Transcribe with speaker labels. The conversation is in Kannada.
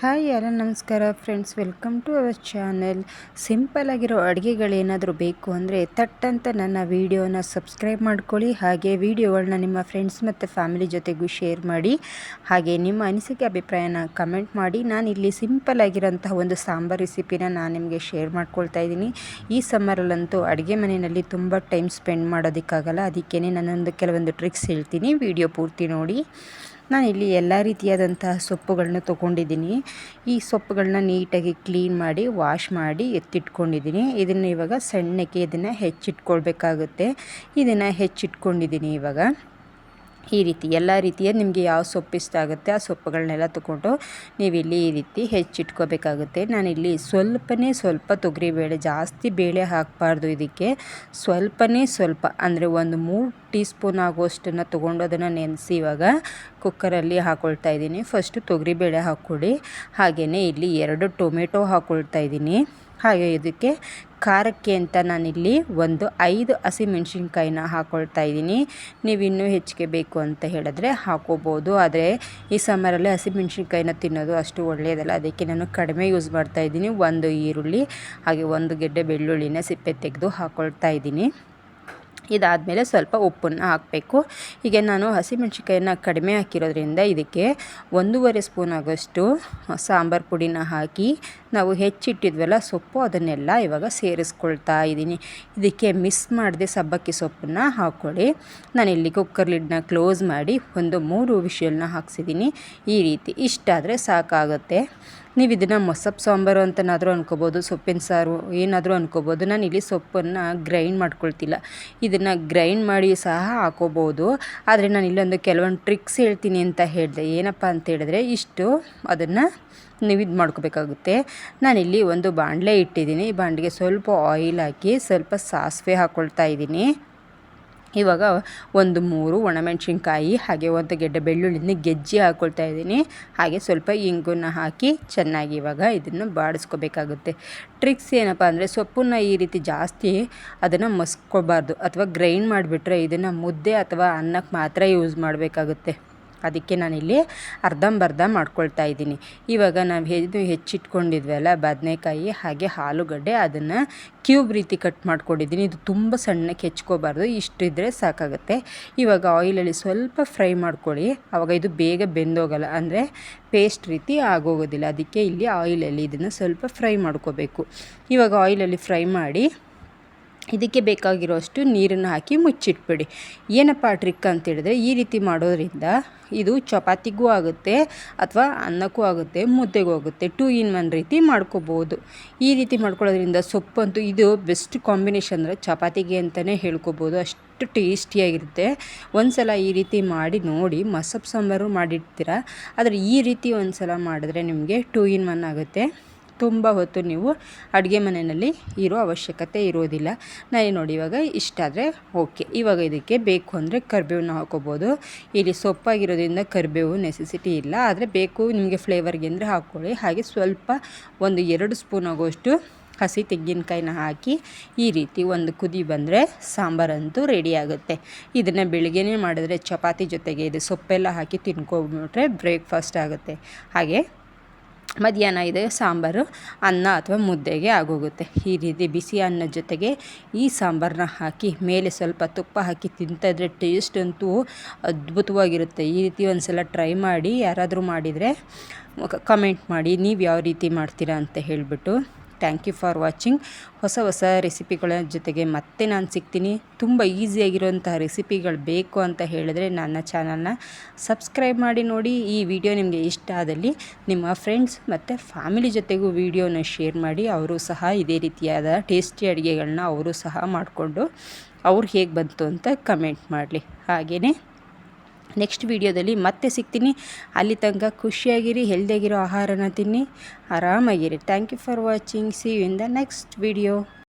Speaker 1: ಹಾಯ್ ಯಾರ ನಮಸ್ಕಾರ friends, welcome to our channel. Simple ಆಗಿರೋ ಅಡುಗೆಗಳೇನಾದರೂ ಬೇಕು ಅಂದರೆ ತಟ್ಟಂತ ನನ್ನ ವಿಡಿಯೋನ ಸಬ್ಸ್ಕ್ರೈಬ್ ಮಾಡ್ಕೊಳ್ಳಿ. ಹಾಗೆ ವಿಡಿಯೋಗಳನ್ನ ನಿಮ್ಮ ಫ್ರೆಂಡ್ಸ್ ಮತ್ತು ಫ್ಯಾಮಿಲಿ ಜೊತೆಗೂ ಶೇರ್ ಮಾಡಿ. ಹಾಗೆ ನಿಮ್ಮ ಅನಿಸಿಕೆ ಅಭಿಪ್ರಾಯನ ಕಮೆಂಟ್ ಮಾಡಿ. ನಾನಿಲ್ಲಿ ಸಿಂಪಲ್ ಆಗಿರೋಂತಹ ಒಂದು ಸಾಂಬಾರ್ ರೆಸಿಪಿನ ನಾನು ನಿಮಗೆ ಶೇರ್ ಮಾಡ್ಕೊಳ್ತಾ ಇದ್ದೀನಿ. ಈ ಸಮ್ಮರಲ್ಲಂತೂ ಅಡುಗೆ ಮನೆಯಲ್ಲಿ ತುಂಬ ಟೈಮ್ ಸ್ಪೆಂಡ್ ಮಾಡೋದಕ್ಕಾಗಲ್ಲ. ಅದಕ್ಕೇ ನಾನೊಂದು ಕೆಲವೊಂದು ಟ್ರಿಕ್ಸ್ ಹೇಳ್ತೀನಿ, ವಿಡಿಯೋ ಪೂರ್ತಿ ನೋಡಿ. ನಾನಿಲ್ಲಿ ಎಲ್ಲ ರೀತಿಯಾದಂತಹ ಸೊಪ್ಪುಗಳನ್ನ ತೊಗೊಂಡಿದ್ದೀನಿ. ಈ ಸೊಪ್ಪುಗಳನ್ನ ನೀಟಾಗಿ ಕ್ಲೀನ್ ಮಾಡಿ ವಾಶ್ ಮಾಡಿ ಎತ್ತಿಟ್ಕೊಂಡಿದ್ದೀನಿ. ಇದನ್ನು ಇವಾಗ ಸಣ್ಣಕ್ಕೆ ಇದನ್ನು ಹೆಚ್ಚಿಟ್ಕೊಳ್ಬೇಕಾಗುತ್ತೆ. ಇದನ್ನು ಹೆಚ್ಚಿಟ್ಕೊಂಡಿದ್ದೀನಿ ಇವಾಗ. ಈ ರೀತಿ ಎಲ್ಲ ರೀತಿಯ ನಿಮಗೆ ಯಾವ ಸೊಪ್ಪು ಇಷ್ಟ ಆಗುತ್ತೆ ಆ ಸೊಪ್ಪುಗಳನ್ನೆಲ್ಲ ತೊಗೊಂಡು ನೀವಿಲ್ಲಿ ಈ ರೀತಿ ಹೆಚ್ಚಿಟ್ಕೋಬೇಕಾಗುತ್ತೆ. ನಾನಿಲ್ಲಿ ಸ್ವಲ್ಪ ತೊಗರಿಬೇಳೆ, ಜಾಸ್ತಿ ಬೇಳೆ ಹಾಕಬಾರ್ದು ಇದಕ್ಕೆ. ಸ್ವಲ್ಪ ಅಂದರೆ ಒಂದು 3 ಟೀ ಸ್ಪೂನ್ ಆಗುವಷ್ಟನ್ನು ತೊಗೊಂಡು ಅದನ್ನು ನೆನೆಸಿ ಇವಾಗ ಕುಕ್ಕರಲ್ಲಿ ಹಾಕ್ಕೊಳ್ತಾ ಇದ್ದೀನಿ. ಫಸ್ಟು ತೊಗರಿಬೇಳೆ ಹಾಕ್ಕೊಳ್ಳಿ. ಹಾಗೆಯೇ ಇಲ್ಲಿ 2 ಟೊಮೆಟೊ ಹಾಕ್ಕೊಳ್ತಾ ಇದ್ದೀನಿ. ಹಾಗೆ ಇದಕ್ಕೆ ಖಾರಕ್ಕೆ ಅಂತ ನಾನಿಲ್ಲಿ ಒಂದು 5 ಹಸಿಮೆಣ್ಸಿನ್ಕಾಯಿನ ಹಾಕ್ಕೊಳ್ತಾ ಇದ್ದೀನಿ. ನೀವು ಇನ್ನೂ ಹೆಚ್ಚಿಗೆ ಬೇಕು ಅಂತ ಹೇಳಿದ್ರೆ ಹಾಕೋಬೋದು. ಆದರೆ ಈ ಸಮ್ಮರಲ್ಲಿ ಹಸಿಮೆಣ್ಸಿನ್ಕಾಯಿನ ತಿನ್ನೋದು ಅಷ್ಟು ಒಳ್ಳೆಯದಲ್ಲ, ಅದಕ್ಕೆ ನಾನು ಕಡಿಮೆ ಯೂಸ್ ಮಾಡ್ತಾ ಇದ್ದೀನಿ. 1 ಈರುಳ್ಳಿ ಹಾಗೆ 1 ಗೆಡ್ಡೆ ಬೆಳ್ಳುಳ್ಳಿನ ಸಿಪ್ಪೆ ತೆಗೆದು ಹಾಕ್ಕೊಳ್ತಾ ಇದ್ದೀನಿ. ಇದಾದಮೇಲೆ ಸ್ವಲ್ಪ ಉಪ್ಪನ್ನು ಹಾಕಬೇಕು. ಹೀಗೆ ನಾನು ಹಸಿಮೆಣ್ಸಿನ್ಕಾಯಿನ ಕಡಿಮೆ ಹಾಕಿರೋದ್ರಿಂದ ಇದಕ್ಕೆ 1.5 ಸ್ಪೂನ್ ಆಗೋಷ್ಟು ಸಾಂಬಾರು ಪುಡಿನ ಹಾಕಿ ನಾವು ಹೆಚ್ಚಿಟ್ಟಿದ್ವಲ್ಲ ಸೊಪ್ಪು, ಅದನ್ನೆಲ್ಲ ಇವಾಗ ಸೇರಿಸ್ಕೊಳ್ತಾ ಇದ್ದೀನಿ. ಇದಕ್ಕೆ ಮಿಸ್ ಮಾಡದೆ ಸಬ್ಬಕ್ಕಿ ಸೊಪ್ಪನ್ನು ಹಾಕ್ಕೊಳ್ಳಿ. ನಾನಿಲ್ಲಿ ಕುಕ್ಕರ್ ಲಿಡ್ನ ಕ್ಲೋಸ್ ಮಾಡಿ ಒಂದು 3 ವಿಷಲ್ನ ಹಾಕ್ಸಿದ್ದೀನಿ. ಈ ರೀತಿ ಇಷ್ಟಾದರೆ ಸಾಕಾಗುತ್ತೆ. ನೀವು ಇದನ್ನು ಮೊಸಪ್ಪು ಸಾಂಬಾರು ಅಂತನಾದರೂ ಅನ್ಕೋಬೋದು, ಸೊಪ್ಪಿನ ಸಾರು ಏನಾದರೂ ಅನ್ಕೋಬೋದು. ನಾನಿಲ್ಲಿ ಸೊಪ್ಪನ್ನು ಗ್ರೈಂಡ್ ಮಾಡ್ಕೊಳ್ತಿಲ್ಲ, ಇದನ್ನು ಗ್ರೈಂಡ್ ಮಾಡಿ ಸಹ ಹಾಕೋಬೋದು. ಆದರೆ ನಾನು ಇಲ್ಲೊಂದು ಕೆಲವೊಂದು ಟ್ರಿಕ್ಸ್ ಹೇಳ್ತೀನಿ ಅಂತ ಹೇಳಿದೆ. ಏನಪ್ಪ ಅಂತ ಹೇಳಿದ್ರೆ ಇಷ್ಟು ಅದನ್ನು ನೀವು ಇದು ಮಾಡ್ಕೋಬೇಕಾಗುತ್ತೆ. ನಾನಿಲ್ಲಿ ಒಂದು ಬಾಣಲೆ ಇಟ್ಟಿದ್ದೀನಿ. ಈ ಬಾಣಲೆಗೆ ಸ್ವಲ್ಪ ಆಯಿಲ್ ಹಾಕಿ ಸ್ವಲ್ಪ ಸಾಸಿವೆ ಹಾಕ್ಕೊಳ್ತಾ ಇದ್ದೀನಿ. ಇವಾಗ 3 ಒಣಮೆಣ್ಸಿನ್ಕಾಯಿ ಹಾಗೆ 1 ಗೆಡ್ಡೆ ಬೆಳ್ಳುಳ್ಳಿನ ಗೆಜ್ಜಿ ಹಾಕ್ಕೊಳ್ತಾ ಇದ್ದೀನಿ. ಹಾಗೆ ಸ್ವಲ್ಪ ಇಂಗನ್ನು ಹಾಕಿ ಚೆನ್ನಾಗಿ ಇವಾಗ ಇದನ್ನು ಬಾಡಿಸ್ಕೋಬೇಕಾಗುತ್ತೆ. ಟ್ರಿಕ್ಸ್ ಏನಪ್ಪ ಅಂದರೆ ಸೊಪ್ಪನ್ನು ಈ ರೀತಿ ಜಾಸ್ತಿ ಅದನ್ನು ಮಸ್ಕೋಬಾರ್ದು, ಅಥವಾ ಗ್ರೈಂಡ್ ಮಾಡಿಬಿಟ್ರೆ ಇದನ್ನು ಮುದ್ದೆ ಅಥವಾ ಅನ್ನಕ್ಕೆ ಮಾತ್ರ ಯೂಸ್ ಮಾಡಬೇಕಾಗುತ್ತೆ. ಅದಕ್ಕೆ ನಾನಿಲ್ಲಿ ಅರ್ಧಂಬರ್ಧ ಮಾಡ್ಕೊಳ್ತಾ ಇದ್ದೀನಿ. ಇವಾಗ ನಾವು ಹೆಚ್ಚಿಟ್ಕೊಂಡಿದ್ವಲ್ಲ ಬದನೆಕಾಯಿ ಹಾಗೆ ಆಲೂಗಡ್ಡೆ, ಅದನ್ನು ಕ್ಯೂಬ್ ರೀತಿ ಕಟ್ ಮಾಡ್ಕೊಂಡಿದ್ದೀನಿ. ಇದು ತುಂಬ ಸಣ್ಣಕ್ಕೆ ಹೆಚ್ಕೋಬಾರ್ದು, ಇಷ್ಟಿದ್ರೆ ಸಾಕಾಗುತ್ತೆ. ಇವಾಗ ಆಯಿಲಲ್ಲಿ ಸ್ವಲ್ಪ ಫ್ರೈ ಮಾಡ್ಕೊಳ್ಳಿ, ಆವಾಗ ಇದು ಬೇಗ ಬೆಂದೋಗಲ್ಲ, ಅಂದರೆ ಪೇಸ್ಟ್ ರೀತಿ ಆಗೋಗೋದಿಲ್ಲ. ಅದಕ್ಕೆ ಇಲ್ಲಿ ಆಯಿಲಲ್ಲಿ ಇದನ್ನು ಸ್ವಲ್ಪ ಫ್ರೈ ಮಾಡ್ಕೋಬೇಕು. ಇವಾಗ ಆಯಿಲಲ್ಲಿ ಫ್ರೈ ಮಾಡಿ ಇದಕ್ಕೆ ಬೇಕಾಗಿರೋಷ್ಟು ನೀರನ್ನು ಹಾಕಿ ಮುಚ್ಚಿಟ್ಬಿಡಿ. ಏನಪ್ಪ ಟ್ರಿಕ್ ಅಂತೇಳಿದ್ರೆ ಈ ರೀತಿ ಮಾಡೋದ್ರಿಂದ ಇದು ಚಪಾತಿಗೂ ಆಗುತ್ತೆ ಅಥವಾ ಅನ್ನಕ್ಕೂ ಆಗುತ್ತೆ, ಮುದ್ದೆಗೂ ಆಗುತ್ತೆ. 2 in 1 ರೀತಿ ಮಾಡ್ಕೋಬೋದು. ಈ ರೀತಿ ಮಾಡ್ಕೊಳ್ಳೋದ್ರಿಂದ ಸೊಪ್ಪಂತೂ ಇದು ಬೆಸ್ಟ್ ಕಾಂಬಿನೇಷನ್, ಅಂದರೆ ಚಪಾತಿಗೆ ಅಂತಲೇ ಹೇಳ್ಕೊಬೋದು, ಅಷ್ಟು ಟೇಸ್ಟಿಯಾಗಿರುತ್ತೆ. ಒಂದು ಸಲ ಈ ರೀತಿ ಮಾಡಿ ನೋಡಿ. ಮಸಪ್ಪು ಸಾಂಬಾರು ಮಾಡಿರ್ತೀರ, ಆದರೆ ಈ ರೀತಿ ಒಂದು ಸಲ ಮಾಡಿದ್ರೆ ನಿಮಗೆ 2 in 1 ಆಗುತ್ತೆ. ತುಂಬ ಹೊತ್ತು ನೀವು ಅಡುಗೆ ಮನೆಯಲ್ಲಿ ಇರೋ ಅವಶ್ಯಕತೆ ಇರೋದಿಲ್ಲ. ನಾನು ನೋಡಿ ಇವಾಗ ಇಷ್ಟಾದರೆ ಓಕೆ. ಇವಾಗ ಇದಕ್ಕೆ ಬೇಕು ಅಂದರೆ ಕರಿಬೇವನ್ನ ಹಾಕೋಬೋದು. ಇಲ್ಲಿ ಸೊಪ್ಪಾಗಿರೋದ್ರಿಂದ ಕರಿಬೇವು ನೆಸೆಸಿಟಿ ಇಲ್ಲ, ಆದರೆ ಬೇಕು ನಿಮಗೆ ಫ್ಲೇವರ್ಗೆ ಅಂದರೆ ಹಾಕ್ಕೊಳ್ಳಿ. ಹಾಗೆ ಸ್ವಲ್ಪ 2 ಸ್ಪೂನ್ ಆಗೋಷ್ಟು ಹಸಿ ತೆಂಗಿನಕಾಯಿನ ಹಾಕಿ ಈ ರೀತಿ ಒಂದು ಕುದಿ ಬಂದರೆ ಸಾಂಬಾರಂತೂ ರೆಡಿ ಆಗುತ್ತೆ. ಇದನ್ನು ಬೆಳಿಗ್ಗೆನೇ ಮಾಡಿದ್ರೆ ಚಪಾತಿ ಜೊತೆಗೆ ಇದು ಸೊಪ್ಪೆಲ್ಲ ಹಾಕಿ ತಿನ್ಕೊಂಬಿಟ್ರೆ ಬ್ರೇಕ್ಫಾಸ್ಟ್ ಆಗುತ್ತೆ. ಹಾಗೆ ಮಧ್ಯಾಹ್ನ ಇದೆ ಸಾಂಬಾರು ಅನ್ನ ಅಥವಾ ಮುದ್ದೆಗೆ ಆಗೋಗುತ್ತೆ. ಈ ರೀತಿ ಬಿಸಿ ಅನ್ನದ ಜೊತೆಗೆ ಈ ಸಾಂಬಾರನ್ನ ಹಾಕಿ ಮೇಲೆ ಸ್ವಲ್ಪ ತುಪ್ಪ ಹಾಕಿ ತಿಂತಾಯಿದ್ರೆ ಟೇಸ್ಟ್ ಅಂತೂ ಅದ್ಭುತವಾಗಿರುತ್ತೆ. ಈ ರೀತಿ ಒಂದು ಸಲ ಟ್ರೈ ಮಾಡಿ. ಯಾರಾದರೂ ಮಾಡಿದರೆ ಕಮೆಂಟ್ ಮಾಡಿ ನೀವು ಯಾವ ರೀತಿ ಮಾಡ್ತೀರಾ ಅಂತ ಹೇಳಿಬಿಟ್ಟು. Thank you for watching. ಹೊಸ ರೆಸಿಪಿಗಳ ಜೊತೆಗೆ ಮತ್ತೆ ನಾನು ಸಿಗ್ತೀನಿ. ತುಂಬ ಈಸಿಯಾಗಿರೋಂಥ ರೆಸಿಪಿಗಳು ಬೇಕು ಅಂತ ಹೇಳಿದ್ರೆ ನನ್ನ ಚಾನಲ್ನ ಸಬ್ಸ್ಕ್ರೈಬ್ ಮಾಡಿ ನೋಡಿ. ಈ ವಿಡಿಯೋ ನಿಮಗೆ ಇಷ್ಟ ಆದಲ್ಲಿ ನಿಮ್ಮ ಫ್ರೆಂಡ್ಸ್ ಮತ್ತು ಫ್ಯಾಮಿಲಿ ಜೊತೆಗೂ ವಿಡಿಯೋನ ಶೇರ್ ಮಾಡಿ. ಅವರು ಸಹ ಇದೇ ರೀತಿಯಾದ ಟೇಸ್ಟಿ ಅಡುಗೆಗಳನ್ನ ಅವರು ಸಹ ಮಾಡಿಕೊಂಡು ಅವ್ರು ಹೇಗೆ ಬಂತು ಅಂತ ಕಮೆಂಟ್ ಮಾಡಲಿ. ಹಾಗೆಯೇ ನೆಕ್ಸ್ಟ್ ವಿಡಿಯೋದಲ್ಲಿ ಮತ್ತೆ ಸಿಗ್ತೀನಿ. ಅಲ್ಲಿ ತನಕ ಖುಷಿಯಾಗಿರಿ, ಹೆಲ್ದಿಯಾಗಿರೋ ಆಹಾರನ ತಿನ್ನಿ, ಆರಾಮಾಗಿರಿ. Thank you for watching. See you in the next video.